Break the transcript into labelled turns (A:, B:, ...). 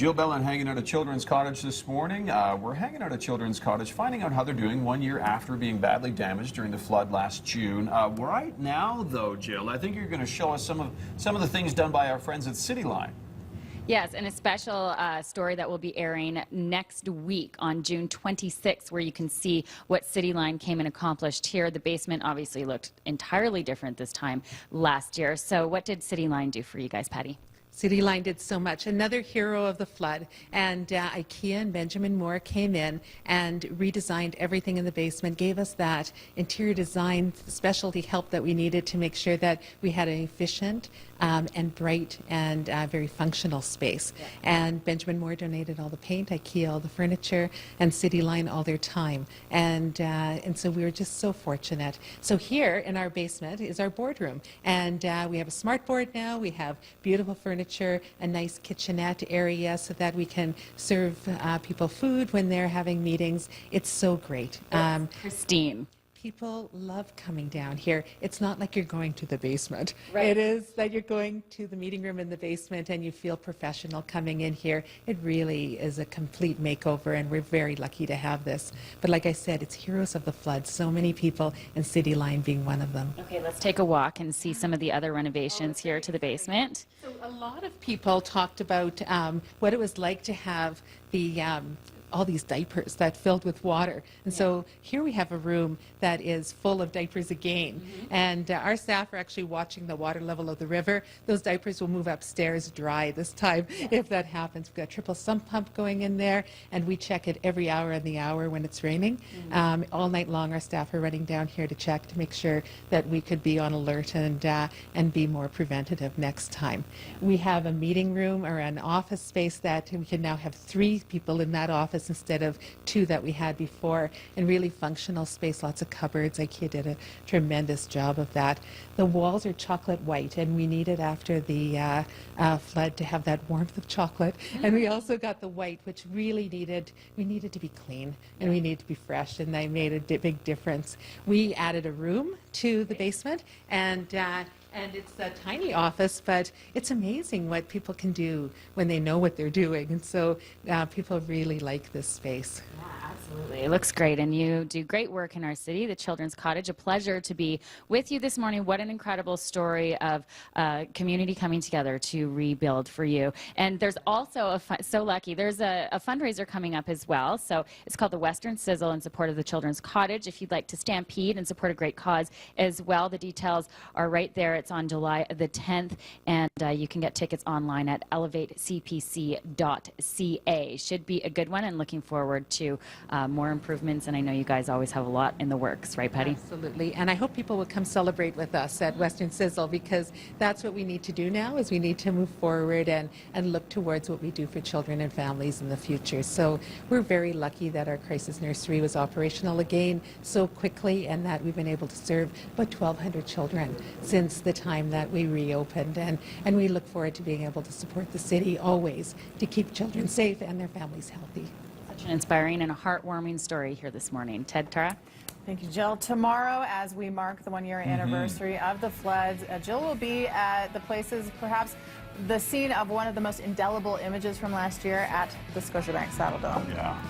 A: Jill Bellin hanging out at Children's Cottage this morning. We're hanging out at Children's Cottage, finding out how they're doing 1 year after being badly damaged during the flood last June. Right now, though, Jill, I think you're going to show us some of the things done by our friends at Cityline.
B: Yes, and a special story that will be airing next week on June 26th, where you can see what Cityline came and accomplished here. The basement obviously looked entirely different this time last year. So what did Cityline do for you guys, Patty?
C: Cityline did so much. Another hero of the flood. And IKEA and Benjamin Moore came in and redesigned everything in the basement, gave us that interior design specialty help that we needed to make sure that we had an efficient and bright and very functional space. Yeah. And Benjamin Moore donated all the paint, IKEA all the furniture, and Cityline all their time. And so we were just so fortunate. So here in our basement is our boardroom. And we have a smart board now. We have beautiful furniture, a nice kitchenette area so that we can serve people food when they're having meetings. It's so great.
B: Pristine.
C: People love coming down here. It's not like you're going to the basement.
B: Right.
C: It is that you're going to the meeting room in the basement and you feel professional coming in here. It really is a complete makeover, and we're very lucky to have this. But like I said, it's heroes of the flood. So many people, and Cityline being one of them.
B: Okay, let's take a walk and see some of the other renovations here to the basement.
C: So a lot of people talked about what it was like to have the all these diapers that filled with water. And so here we have a room that is full of diapers again. And our staff are actually watching the water level of the river. Those diapers will move upstairs dry this time if that happens. We've got a triple sump pump going in there, and we check it every hour on the hour when it's raining. All night long our staff are running down here to check to make sure that we could be on alert and be more preventative next time. We have a meeting room or an office space that we can now have 3 people in that office instead of 2 that we had before, and really functional space, lots of cupboards. IKEA did a tremendous job of that. The walls are chocolate white, and we needed after the flood to have that warmth of chocolate. And we also got the white, which really we needed to be clean and we needed to be fresh, and they made a big difference. We added a room to the basement, and it's a tiny office, but it's amazing what people can do when they know what they're doing. And so people really like this space.
B: Yeah, absolutely. It looks great, and you do great work in our city, the Children's Cottage. A pleasure to be with you this morning. What an incredible story of community coming together to rebuild for you. And there's also, so lucky, there's a fundraiser coming up as well. So it's called the Western Sizzle in support of the Children's Cottage. If you'd like to stampede and support a great cause as well, the details are right there. It's on July the 10th, and you can get tickets online at elevatecpc.ca. Should be a good one, and looking forward to more improvements, and I know you guys always have a lot in the works, right, Patty?
C: Absolutely, and I hope people will come celebrate with us at Western Sizzle, because that's what we need to do now, is we need to move forward and look towards what we do for children and families in the future. So we're very lucky that our crisis nursery was operational again so quickly, and that we've been able to serve about 1,200 children since the time that we reopened, and we look forward to being able to support the city always to keep children safe and their families healthy.
B: Such an inspiring and a heartwarming story here this morning. Ted, Tara?
D: Thank you, Jill. Tomorrow, as we mark the 1 year anniversary of the floods, Jill will be at the places, perhaps the scene of one of the most indelible images from last year at the Scotiabank Saddledome.
A: Yeah.